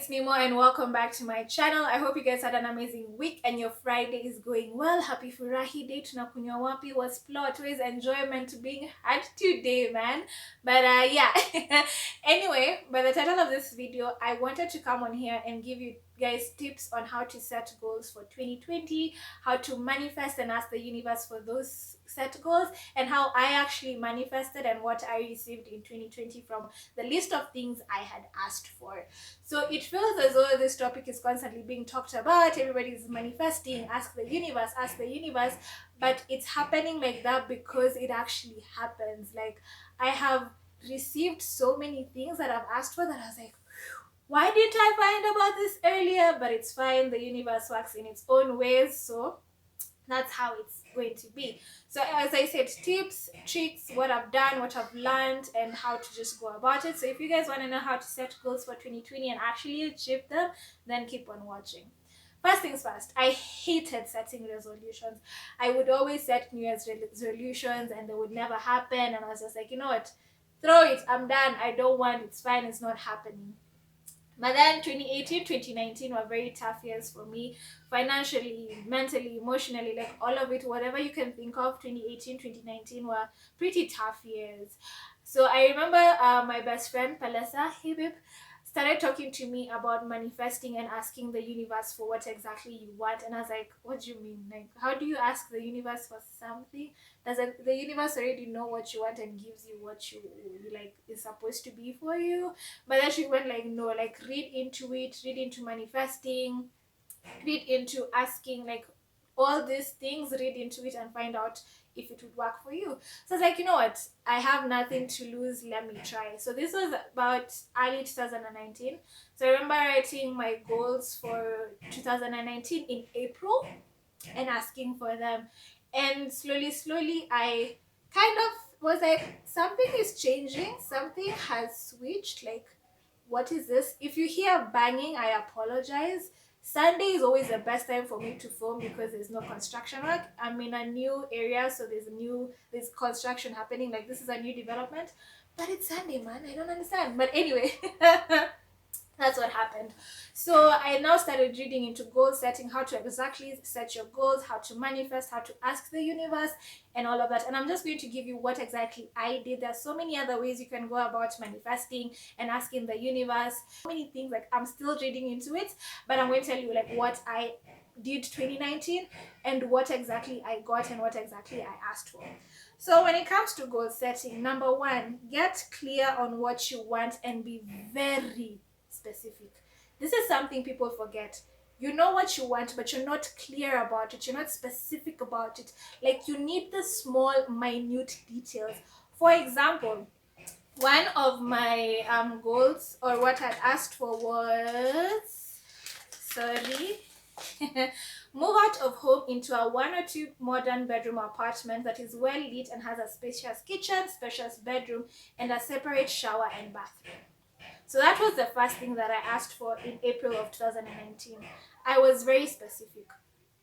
it's Nemo and welcome back to my channel. I hope you guys had an amazing week and your Friday is going well. Happy Furahi Day, tunakunywa wapi, was plot ways enjoyment being had today, man. But yeah. Anyway, by the title of this video, I wanted to come on here and give you guys tips on how to set goals for 2020, how to manifest and ask the universe for those set goals, and how I actually manifested and what I received in 2020 from the list of things I had asked for. So it feels as though this topic is constantly being talked about. Everybody's manifesting, ask the universe, but it's happening like that because it actually happens. Like, I have received so many things that I've asked for that I was like, why didn't I find about this earlier? But it's fine, the universe works in its own ways, so that's how it's going to be. So as I said, tips, tricks, what I've done, what I've learned, and how to just go about it. So if you guys want to know how to set goals for 2020 and actually achieve them, then keep on watching. First things first, I hated setting resolutions. I would always set New Year's resolutions and they would never happen, and I was just like, you know what, throw it, I'm done, I don't want, it's fine, it's not happening. But then 2018, 2019 were very tough years for me, financially, mentally, emotionally, like all of it, whatever you can think of. 2018, 2019 were pretty tough years. So I remember my best friend, Palesa, hey babe, started talking to me about manifesting and asking the universe for what exactly you want. And I was like, what do you mean? Like, how do you ask the universe for something? Does the universe already know what you want and gives you what you like is supposed to be for you? But then she went like, no, like read into it, read into manifesting, read into asking, like all these things, read into it and find out if it would work for you. So I was like, you know what, I have nothing to lose, let me try. So this was about early 2019. So I remember writing my goals for 2019 in April and asking for them, and slowly I kind of was like, something is changing, something has switched, like what is this? If you hear banging, I apologize. Sunday is always the best time for me to film because there's no construction work. I'm in a new area, so there's construction happening. Like, this is a new development, but it's Sunday, man. I don't understand. But anyway, that's what happened. So I now started reading into goal setting, how to exactly set your goals, how to manifest, how to ask the universe, and all of that. And I'm just going to give you what exactly I did. There's so many other ways you can go about manifesting and asking the universe. So many things, like I'm still reading into it, but I'm going to tell you like what I did 2019 and what exactly I got and what exactly I asked for. So when it comes to goal setting, number one, get clear on what you want and be very specific. This is something people forget. You know what you want, but you're not clear about it. You're not specific about it. Like, you need the small, minute details. For example, one of my goals, or what I asked for, was move out of home into a 1 or 2 modern bedroom apartment that is well lit and has a spacious kitchen, spacious bedroom, and a separate shower and bathroom. So that was the first thing that I asked for in April of 2019. I was very specific.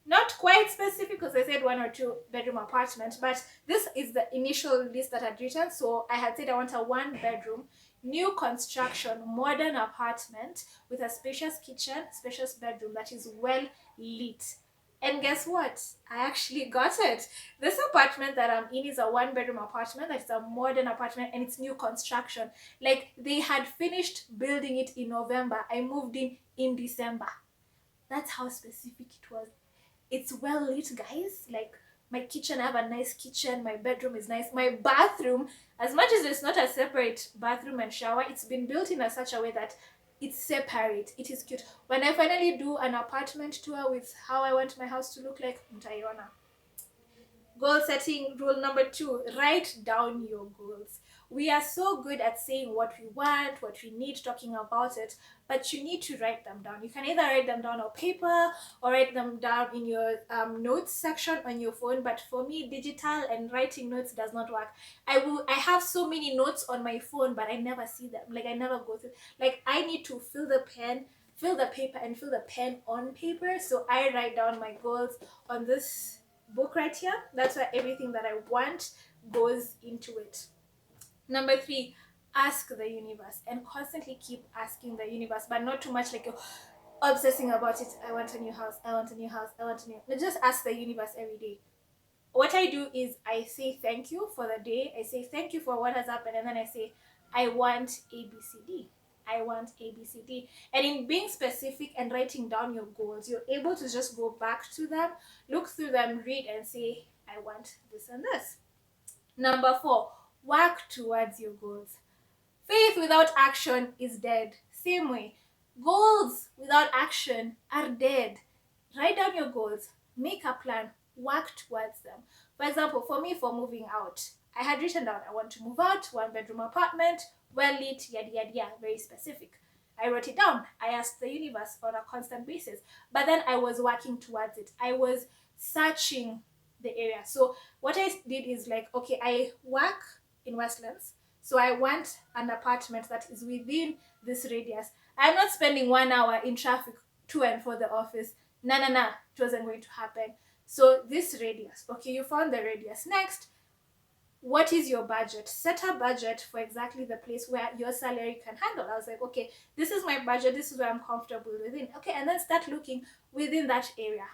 Not quite specific because I said 1 or 2 bedroom apartment, but this is the initial list that I'd written. So I had said I want a 1 bedroom, new construction, modern apartment with a spacious kitchen, spacious bedroom that is well lit. And guess what? I actually got it. This apartment that I'm in is a 1 bedroom apartment. That's a modern apartment and it's new construction. Like, they had finished building it in November. I moved in December. That's how specific it was. It's well lit, guys. Like, my kitchen, I have a nice kitchen. My bedroom is nice. My bathroom, as much as it's not a separate bathroom and shower, it's been built in such a way that it's separate. It is cute. When I finally do an apartment tour with how I want my house to look like, mtaiona. Goal setting rule number 2, write down your goals. We are so good at saying what we want, what we need, talking about it, but you need to write them down. You can either write them down on paper or write them down in your notes section on your phone, but for me, digital and writing notes does not work. I have so many notes on my phone, but I never see them. Like, I never go through. Like, I need to fill the pen, fill the paper, and fill the pen on paper. So I write down my goals on this book right here. That's where everything that I want goes into it. Number 3, ask the universe and constantly keep asking the universe, but not too much like you're obsessing about it. I want a new house, I want a new house, I want a new. No, just ask the universe every day. What I do is I say thank you for the day, I say thank you for what has happened, and then I say I want ABCD. I want ABCD. And in being specific and writing down your goals, you're able to just go back to them, look through them, read, and say, I want this and this. Number 4, work towards your goals. Faith without action is dead. Same way, goals without action are dead. Write down your goals, make a plan, work towards them. For example, for me, for moving out, I had written down I want to move out, 1-bedroom apartment, well lit, yada yada yada, very specific. I wrote it down. I asked the universe on a constant basis. But then I was working towards it. I was searching the area. So what I did is like, okay, I work in Westlands. So I want an apartment that is within this radius. I'm not spending 1 hour in traffic to and for the office. No, it wasn't going to happen. So this radius, okay, you found the radius. Next, what is your budget? Set a budget for exactly the place where your salary can handle. I was like, okay, this is my budget. This is where I'm comfortable within. Okay, and then start looking within that area.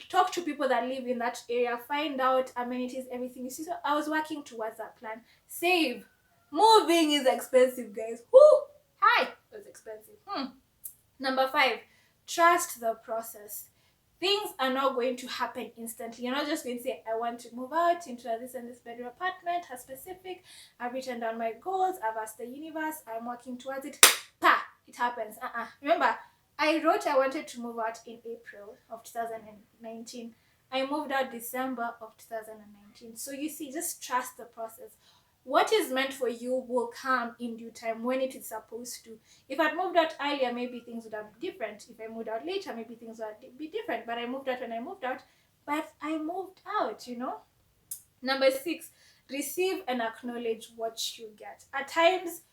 Talk to people that live in that area. Find out amenities, everything. You see, so I was working towards that plan. Save. Moving is expensive, guys. Whoo! Hi! It was expensive. Number 5, trust the process. Things are not going to happen instantly. You're not just going to say, I want to move out into this and this bedroom apartment, a specific. I've written down my goals. I've asked the universe. I'm working towards it. Pa! It happens. Remember, I wrote I wanted to move out in April of 2019. I moved out December of 2019. So you see, just trust the process. What is meant for you will come in due time when it is supposed to. If I'd moved out earlier, maybe things would have been different. If I moved out later, maybe things would be different. But I moved out when I moved out. But I moved out, you know. Number 6, receive and acknowledge what you get. At times,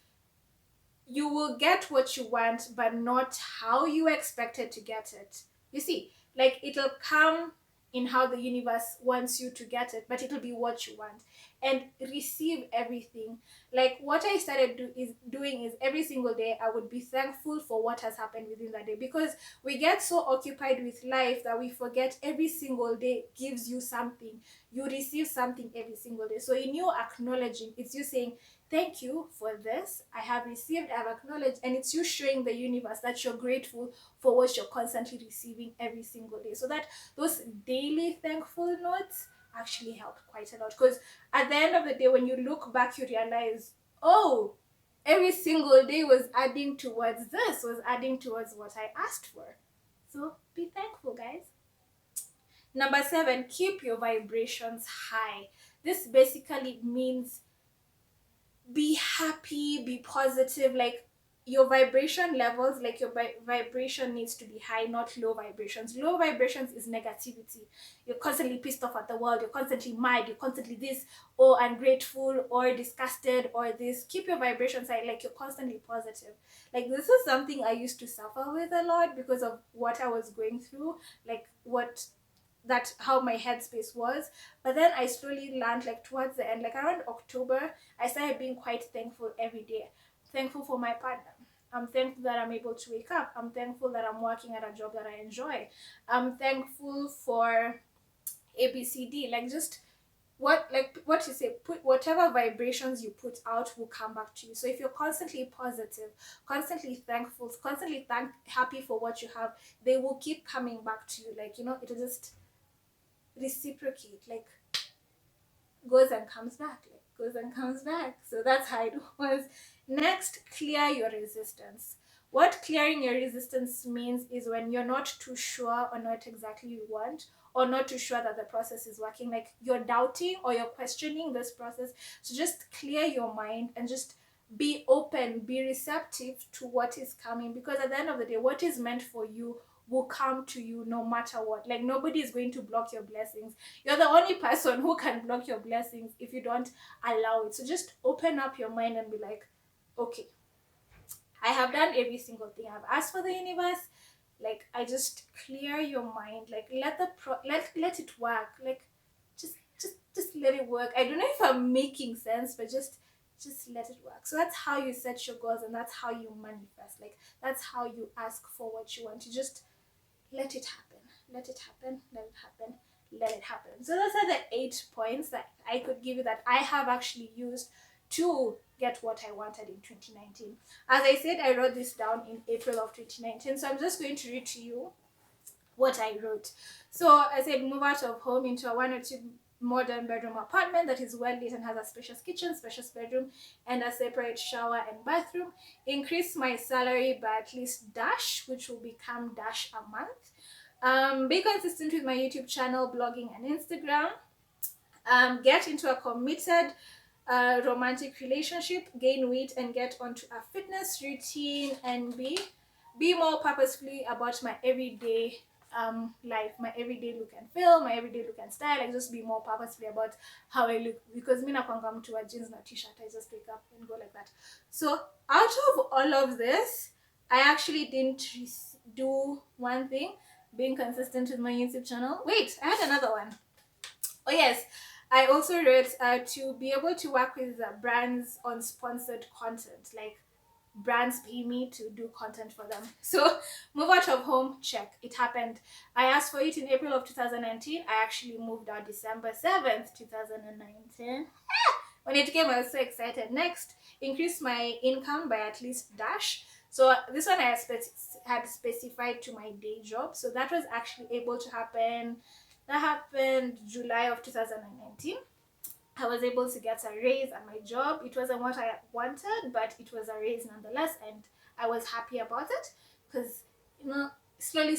you will get what you want, but not how you expected to get it. You see, like it'll come in how the universe wants you to get it, but it'll be what you want. And receive everything. Like what I started doing is every single day I would be thankful for what has happened within that day, because we get so occupied with life that we forget every single day gives you something. You receive something every single day. So in you acknowledging, it's you saying, thank you for this. I have received, I have acknowledged, and it's you showing the universe that you're grateful for what you're constantly receiving every single day. So that those daily thankful notes actually help quite a lot, because at the end of the day, when you look back, you realize, oh, every single day was adding towards this, was adding towards what I asked for. So be thankful, guys. Number 7, keep your vibrations high. This basically means be happy, be positive. Like your vibration levels, like your vibration needs to be high, not low vibrations. Low vibrations is negativity. You're constantly pissed off at the world, you're constantly mad, you're constantly this, or ungrateful, or disgusted, or this. Keep your vibrations high, like you're constantly positive. Like this is something I used to suffer with a lot because of what I was going through, like how my headspace was. But then I slowly learned, like towards the end, like around October, I started being quite thankful every day. Thankful for my partner. I'm thankful that I'm able to wake up. I'm thankful that I'm working at a job that I enjoy. I'm thankful for ABCD. Like just what you say, put whatever vibrations you put out will come back to you. So if you're constantly positive, constantly thankful, constantly happy for what you have, they will keep coming back to you. Like, you know, it'll just reciprocate, like goes and comes back, like goes and comes back. So that's how it was. Next, clear your resistance. What clearing your resistance means is when you're not too sure on what exactly you want, or not too sure that the process is working, like you're doubting or you're questioning this process. So just clear your mind and just be open, be receptive to what is coming, because at the end of the day, what is meant for you will come to you no matter what. Like nobody is going to block your blessings. You're the only person who can block your blessings if you don't allow it. So just open up your mind and be like, okay, I have done every single thing I've asked for the universe. Like I just clear your mind, like let it work, like just let it work. I don't know if I'm making sense, but just just let it work. So that's how you set your goals, and that's how you manifest. Like, that's how you ask for what you want. You just let it happen, let it happen, let it happen, let it happen. So those are the 8 points that I could give you that I have actually used to get what I wanted in 2019. As I said, I wrote this down in April of 2019, so I'm just going to read to you what I wrote. So I said, move out of home into a 1 or 2 modern bedroom apartment that is well lit and has a spacious kitchen, spacious bedroom, and a separate shower and bathroom. Increase my salary by at least dash, which will become dash a month. Be consistent with my YouTube channel, blogging, and Instagram. Get into a committed romantic relationship, gain weight, and get onto a fitness routine, and be more purposefully about my everyday life, my everyday look and feel, my everyday look and style. I just be more purposefully about how I look, because me nakwanga to a jeans na t-shirt, I just wake up and go like that. So out of all of this, I actually didn't do one thing, being consistent with my YouTube channel. Wait, I had another one. Oh yes, I also wrote to be able to work with brands on sponsored content. Like, brands pay me to do content for them. So move out of home, check, it happened. I asked for it in April of 2019. I actually moved out December 7th, 2019. When it came, I was so excited. Next, increase my income by at least dash. So this one I had specified to my day job. So that was actually able to happen. That happened July of 2019. I was able to get a raise at my job. It wasn't what I wanted, but it was a raise nonetheless, and I was happy about it, because, you know, slowly,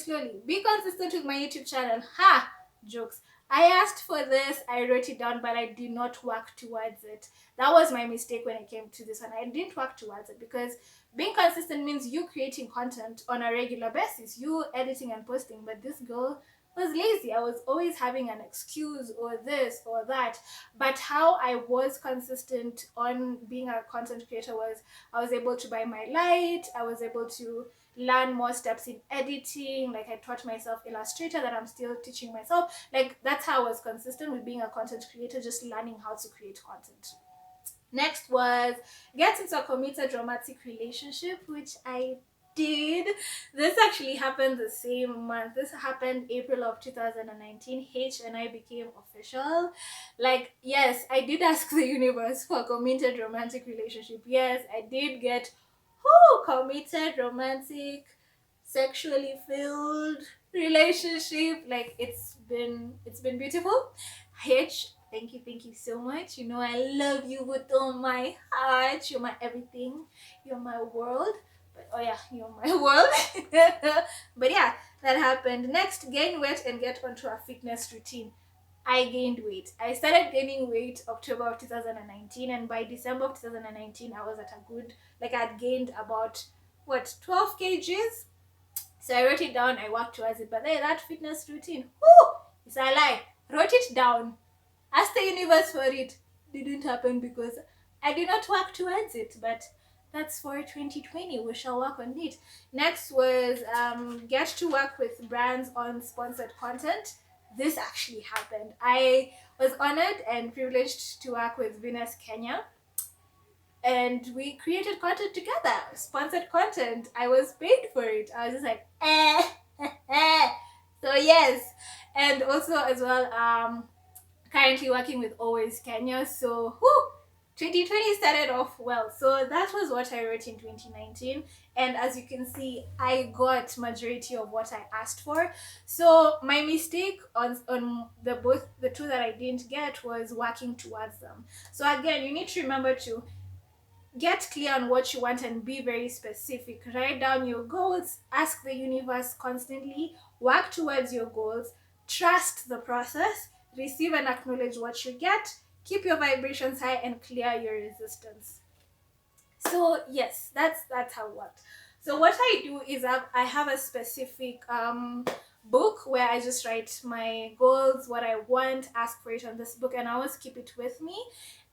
be consistent with my YouTube channel. Ha! Jokes. I asked for this, I wrote it down, but I did not work towards it. That was my mistake when it came to this one. I didn't work towards it, because being consistent means you creating content on a regular basis, you editing and posting, but this girl was lazy. I was always having an excuse or this or that. But how I was consistent on being a content creator was, I was able to buy my light, I was able to learn more steps in editing. Like, I taught myself Illustrator, that I'm still teaching myself. Like, that's how I was consistent with being a content creator, just learning how to create content. Next was get into a committed romantic relationship, which I did. This actually happened the same month. This happened April of 2019. H and I became official. Like, yes, I did ask the universe for a committed romantic relationship. Yes, I did get committed romantic sexually filled relationship. Like, it's been beautiful. H, thank you so much. You know, I love you with all my heart. You're my everything. You're my world. But oh yeah, you're my world. But yeah, that happened. Next, gain weight and get onto a fitness routine. I gained weight. I started gaining weight October of 2019, and by December of 2019 I was at a good, like, I'd gained about 12 kgs. So I wrote it down, I worked towards it. But then that fitness routine, it's a lie. Wrote it down, asked the universe for it, didn't happen because I did not work towards it. But that's for 2020. We shall work on it. Next was get to work with brands on sponsored content. This actually happened. I was honored and privileged to work with Venus Kenya, and we created content together, sponsored content. I was paid for it. I was just like, So yes. And also as well, currently working with Always Kenya. So 2020 started off well. So that was what I wrote in 2019, and as you can see, I got majority of what I asked for. So my mistake on the two that I didn't get was working towards them. So again, you need to remember to get clear on what you want and be very specific. Write down your goals, ask the universe constantly, work towards your goals, trust the process, receive and acknowledge what you get, keep your vibrations high, and clear your resistance. So yes, that's how it works. So what I do is I have a specific book where I just write my goals, what I want, ask for it on this book, and I always keep it with me.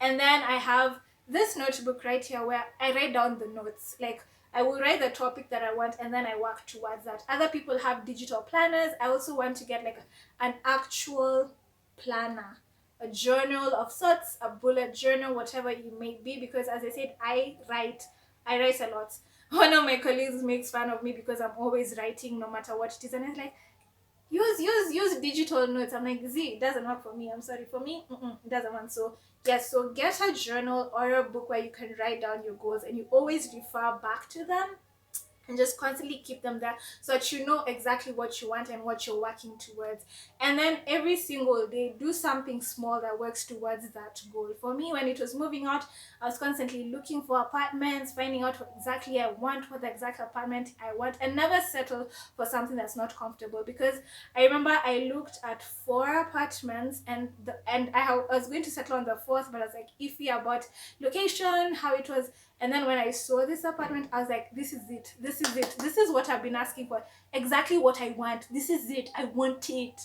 And then I have this notebook right here where I write down the notes. Like, I will write the topic that I want, and then I work towards that. Other people have digital planners. I also want to get like an actual planner. a journal of sorts, a bullet journal, whatever it may be, because as I said, I write a lot. One of my colleagues makes fun of me because I'm always writing no matter what it is, and it's like, use digital notes. I'm like, Z, it doesn't work for me. I'm sorry, for me, it doesn't work. So yes, so get a journal or a book where you can write down your goals and you always refer back to them, and just constantly keep them there so that you know exactly what you want and what you're working towards. And then every single day, do something small that works towards that goal. For me, when it was moving out, I was constantly looking for apartments, finding out what exactly I want, what the exact apartment I want, and never settle for something that's not comfortable. Because I remember I looked at 4 apartments, and I was going to settle on the 4th, but I was like iffy about location, how it was. And then when I saw this apartment, I was like, this is it. This is it. This is what I've been asking for. Exactly what I want. This is it. I want it.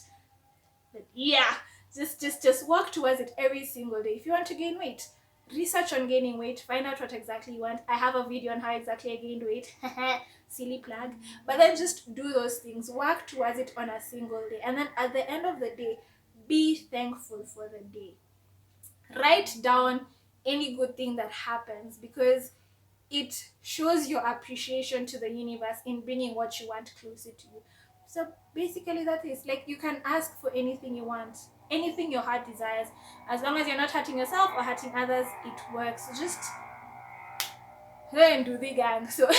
But yeah, just work towards it every single day. If you want to gain weight, research on gaining weight. Find out what exactly you want. I have a video on how exactly I gained weight. Silly plug. But then just do those things. Work towards it on a single day. And then at the end of the day, be thankful for the day. Write down any good thing that happens, because it shows your appreciation to the universe in bringing what you want closer to you. So basically that is, like, you can ask for anything you want, anything your heart desires, as long as you're not hurting yourself or hurting others. It works. Just and do the gang. So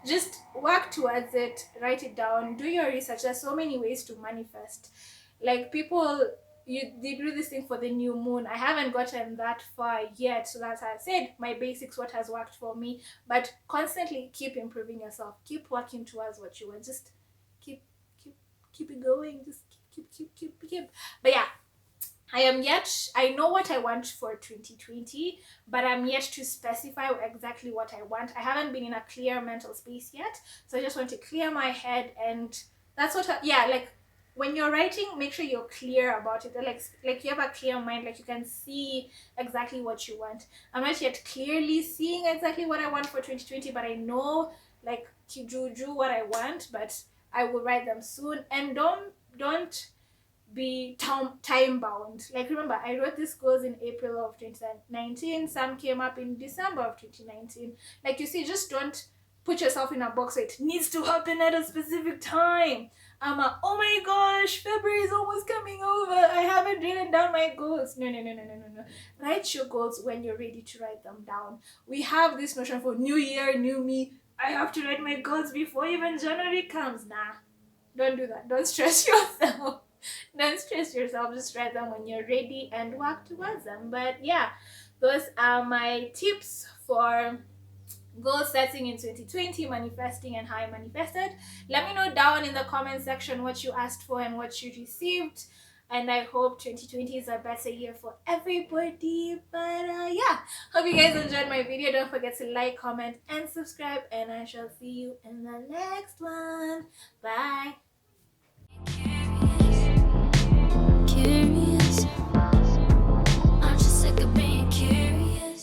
just work towards it, write it down, do your research. There's so many ways to manifest. Like, people, they do this thing for the new moon. I haven't gotten that far yet, so that's how I said my basics, what has worked for me. But constantly keep improving yourself, keep working towards what you want. Just keep it going. Just keep. But yeah, I know what I want for 2020, but I'm yet to specify exactly what I want. I haven't been in a clear mental space yet, so I just want to clear my head. And that's what like, when you're writing, make sure you're clear about it. Like you have a clear mind, like you can see exactly what you want. I'm not yet clearly seeing exactly what I want for 2020, but I know, like, kijuju what I want, but I will write them soon. And don't be time bound. Like, remember, I wrote these goals in April of 2019. Some came up in December of 2019. Like, you see, just don't put yourself in a box so it needs to happen at a specific time. Oh my gosh, February is almost coming over, I haven't written down my goals. No. Write your goals when you're ready to write them down. We have this notion for new year, new me. I have to write my goals before even January comes. Nah, don't do that. Don't stress yourself. Don't stress yourself. Just write them when you're ready and work towards them. But yeah, those are my tips for goal setting in 2020, manifesting, and how I manifested. Let me know down in the comment section what you asked for and what you received. And I hope 2020 is a better year for everybody. But yeah, hope you guys enjoyed my video. Don't forget to like, comment, and subscribe. And I shall see you in the next one. Bye.